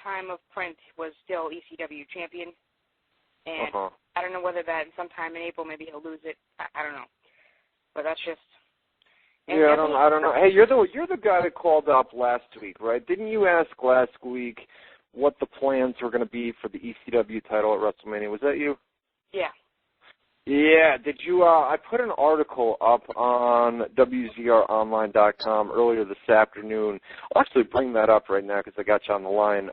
time of print was still ECW champion, and I don't know whether that sometime in April maybe he'll lose it. I don't know, but that's just. Yeah, I don't know. Hey, you're the guy that called up last week, right? Didn't you ask last week what the plans were going to be for the ECW title at WrestleMania? Was that you? Yeah. Yeah. Did you? I put an article up on WZROnline.com earlier this afternoon. I'll actually bring that up right now because I got you on the line.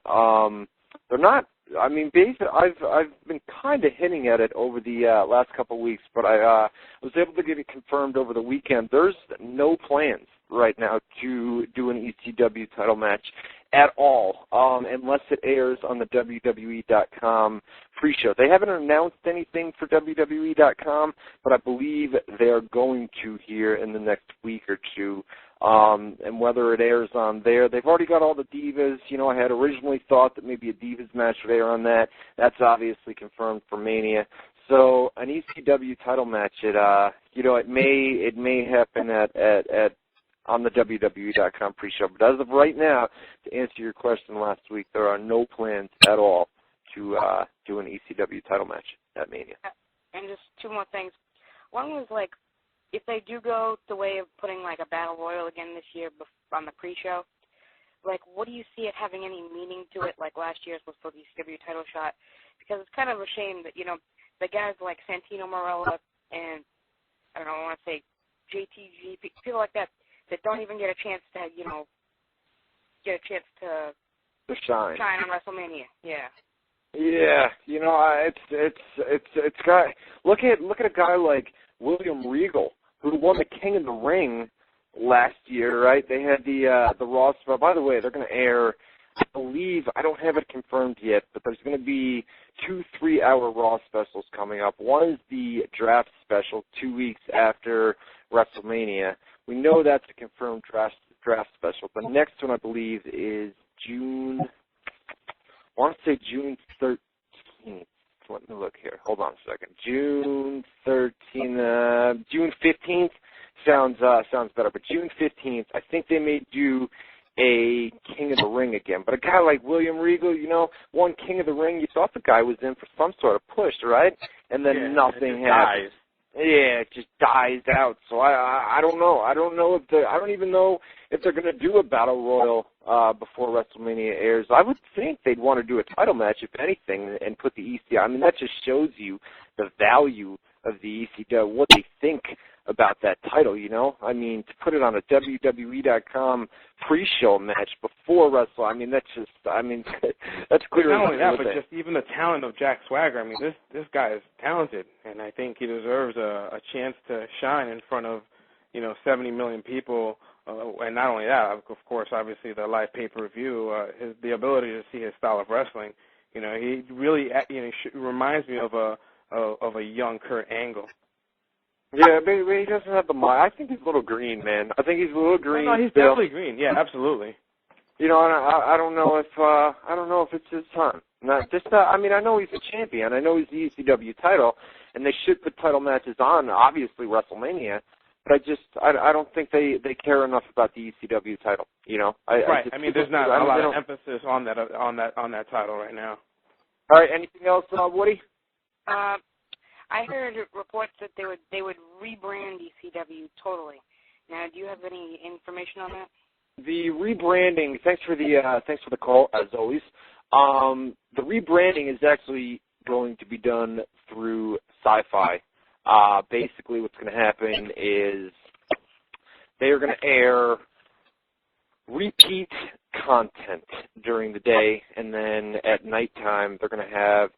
They're not. I mean, basically, I've been kind of hinting at it over the last couple of weeks, but I was able to get it confirmed over the weekend. There's no plans right now to do an ECW title match at all, unless it airs on the WWE.com pre-show. They haven't announced anything for WWE.com, but I believe they're going to here in the next week or two. And whether it airs on there, they've already got all the Divas. You know, I had originally thought that maybe a Divas match would air on that. That's obviously confirmed for Mania. So an ECW title match, it may happen at on the WWE.com pre-show. But as of right now, to answer your question last week, there are no plans at all to do an ECW title match at Mania. And just two more things. One was like, if they do go the way of putting like a battle royal again this year on the pre-show, like what do you see it having any meaning to it? Like last year's was for the ECW title shot, because it's kind of a shame that the guys like Santino Marella and I want to say JTG, people like that don't even get a chance to shine on WrestleMania. Yeah. Yeah, it's got look at a guy like William Regal, who won the King of the Ring last year, right? They had the Raw special. By the way, they're going to air, I believe, I don't have it confirmed yet, but there's going to be 2 3-hour Raw specials coming up. One is the draft special 2 weeks after WrestleMania. We know that's a confirmed draft special. The next one, I believe, is June 13th. Let me look here. Hold on a second. June 15th sounds better. But June 15th, I think they may do a King of the Ring again. But a guy like William Regal, won King of the Ring. You thought the guy was in for some sort of push, right? And then nothing happens. Yeah, it just dies out. So I don't know. I don't even know if they're going to do a battle royal before WrestleMania airs. I would think they'd want to do a title match, if anything, and put the ECW. I mean, that just shows you the value of the ECW, what they think about that title, I mean, to put it on a WWE.com pre-show match before Wrestle, I mean, that's clear. Not only that, but just even the talent of Jack Swagger. I mean, this guy is talented, and I think he deserves a chance to shine in front of, 70 million people. And not only that, of course, obviously the live pay-per-view, the ability to see his style of wrestling. He really, reminds me of a young Kurt Angle. Yeah, but he doesn't have the mind. I think he's a little green, man. I think he's a little green. No, he's definitely green. Yeah, absolutely. And I don't know if it's his time. I mean, I know he's a champion. I know he's the ECW title, and they should put title matches on, obviously WrestleMania. But I don't think they care enough about the ECW title. Right. I mean, there's not a lot of emphasis on that title right now. All right. Anything else, Woody? I heard reports that they would rebrand ECW totally. Now, do you have any information on that? The rebranding. Thanks for the call, as always. The rebranding is actually going to be done through Sci-Fi. Basically, what's going to happen is they are going to air repeat content during the day, and then at nighttime they're going to have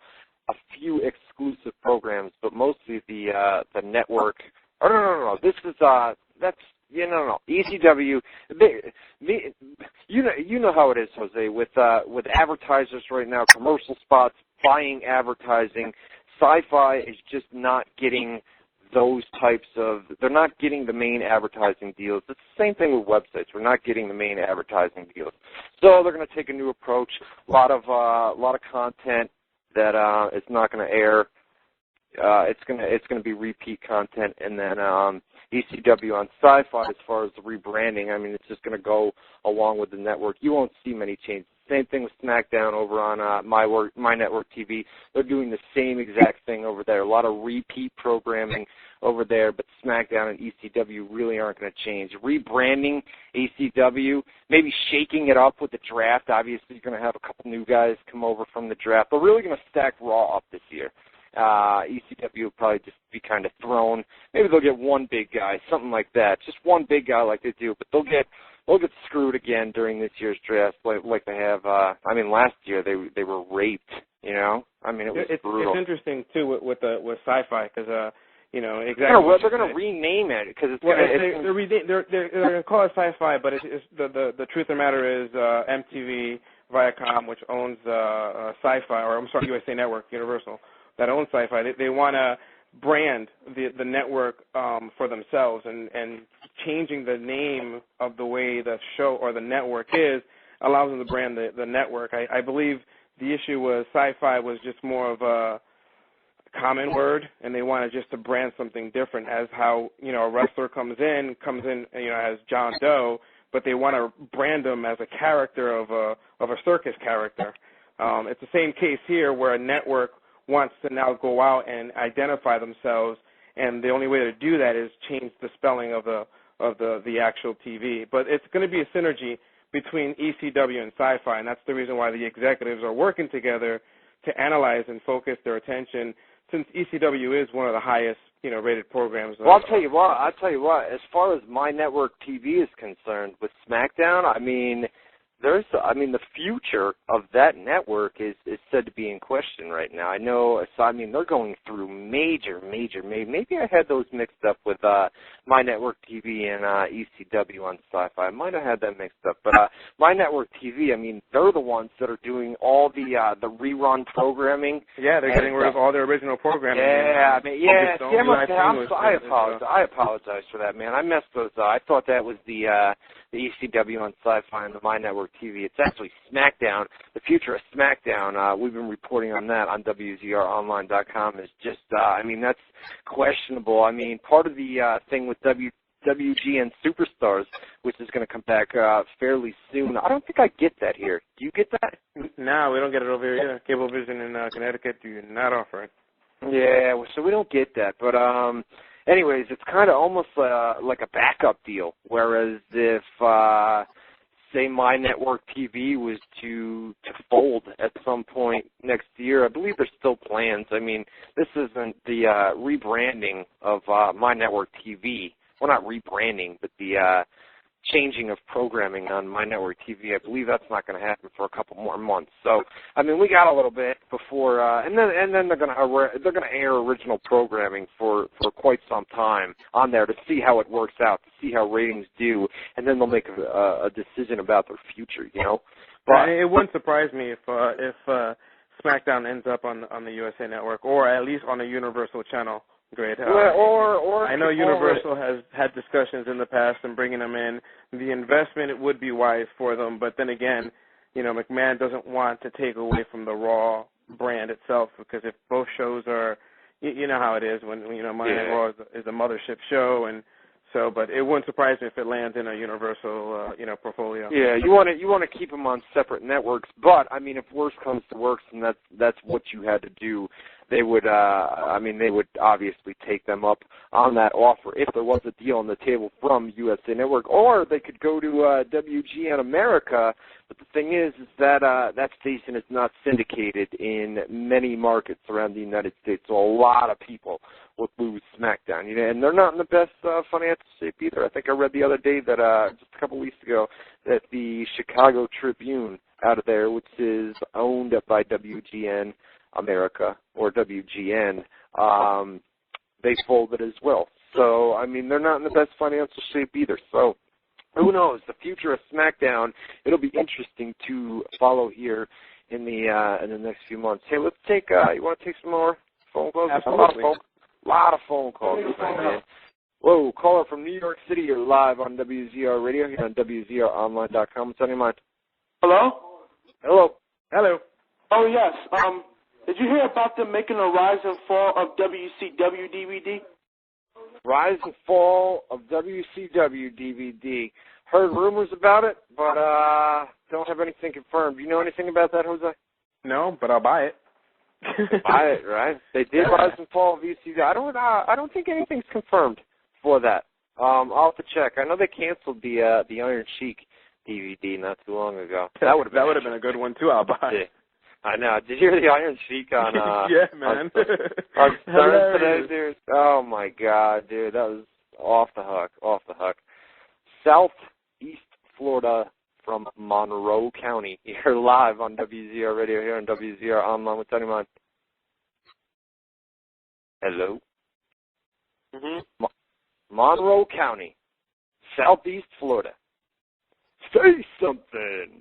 a few exclusive programs, but mostly the network. Oh no! This is ECW. You know how it is, Jose, with advertisers right now, commercial spots, buying advertising. Sci-Fi is just not getting those types of. They're not getting the main advertising deals. It's the same thing with websites. We're not getting the main advertising deals. So they're going to take a new approach. A lot of content that it's not going to air. It's going to be repeat content, and then ECW on Sci-Fi as far as the rebranding. I mean, it's just going to go along with the network. You won't see many changes. same thing with SmackDown over on My Network TV. They're doing the same exact thing over there. A lot of repeat programming over there, but SmackDown and ECW really aren't going to change. Rebranding ECW, maybe shaking it up with the draft. Obviously, you're going to have a couple new guys come over from the draft. They're really going to stack Raw up this year. ECW will probably just be kind of thrown. Maybe they'll get one big guy, something like that. Just one big guy like they do, but they'll get screwed again during this year's draft like they have. Last year they were raped, you know? I mean, it was brutal. It's interesting, too, with Sci-Fi, because, exactly. They're going to rename it because it's they're going to call it Sci-Fi, but it's the truth of the matter is MTV, Viacom, which owns Sci-Fi, or I'm sorry, USA Network, Universal, that owns Sci-Fi. They want to brand the network for themselves, and changing the name of the way the show or the network is allows them to brand the network. I believe the issue was Sci-Fi was just more of a common word, and they wanted just to brand something different, as how a wrestler comes in as John Doe, but they want to brand him as a character of a circus character. It's the same case here, where a network wants to now go out and identify themselves, and the only way to do that is change the spelling of the actual TV. But it's going to be a synergy between ECW and Sci-Fi, and that's the reason why the executives are working together to analyze and focus their attention, since ECW is one of the highest rated programs. Well, I'll tell you what. As far as My Network TV is concerned, with SmackDown, the future of that network is said to be in question right now. I know, they're going through major, maybe I had those mixed up with My Network TV and ECW on Sci-Fi. I might have had that mixed up. But My Network TV, they're the ones that are doing all the rerun programming. Yeah, they're getting rid of all their original programming. I apologize for that, man. I messed those up. I thought that was the ECW on Sci-Fi and the My Network TV. It's actually SmackDown. The future of SmackDown, we've been reporting on that on WZROnline.com, is just, that's questionable. Part of the thing with WGN Superstars, which is going to come back fairly soon, I don't think I get that here. Do you get that? No, we don't get it over here either. Cablevision in Connecticut do not offer it. Yeah, so we don't get that, but anyways, it's kind of almost like a backup deal, whereas if, say, My Network TV was to fold at some point next year, I believe there's still plans. This isn't the rebranding of My Network TV. Well, not rebranding, but the changing of programming on My Network TV. I believe that's not going to happen for a couple more months. So, we got a little bit before, and then they're going to air original programming for quite some time on there to see how it works out, to see how ratings do, and then they'll make a decision about their future. But it wouldn't surprise me if SmackDown ends up on the USA Network, or at least on a Universal channel. Great. I know Universal has had discussions in the past and bringing them in. The investment would be wise for them, but then again, McMahon doesn't want to take away from the Raw brand itself, because if both shows are, you know how it is when Monday Night Raw is a mothership show, and so, but it wouldn't surprise me if it lands in a Universal, portfolio. Yeah, you want to keep them on separate networks, but if worse comes to worse, and that's what you had to do, they would, they would obviously take them up on that offer if there was a deal on the table from USA Network, or they could go to WGN America. But the thing is that that station is not syndicated in many markets around the United States, so a lot of people would lose SmackDown. And they're not in the best financial shape either. I think I read the other day that just a couple weeks ago that the Chicago Tribune out of there, which is owned by WGN America or WGN, they folded as well. So, they're not in the best financial shape either. So, who knows? The future of SmackDown, it'll be interesting to follow here in the next few months. Hey, let's take, you want to take some more phone calls? Absolutely. A lot of phone calls tonight, man. Whoa, caller from New York City, you're live on WZR Radio here on WZROnline.com. What's on your mind? Hello? Hello. Hello. Oh, yes. Did you hear about them making a rise and fall of WCW DVD? Rise and fall of WCW DVD. Heard rumors about it, but don't have anything confirmed. Do you know anything about that, Jose? No, but I'll buy it. Buy it, right? They did Rise and Fall of ECW. I don't think anything's confirmed for that. I'll have to check. I know they canceled the Iron Sheik DVD not too long ago. That would have been a good one too. I'll buy. Yeah. I know. Did you hear the Iron Sheik on? Yeah, man. On Stern today, dude. Oh my God, dude, that was off the hook. Southeast Florida from Monroe County. You're live on WZR Radio here on WZR Online with Tony Mon. Hello. Mm-hmm. Monroe County, Southeast Florida. Say something.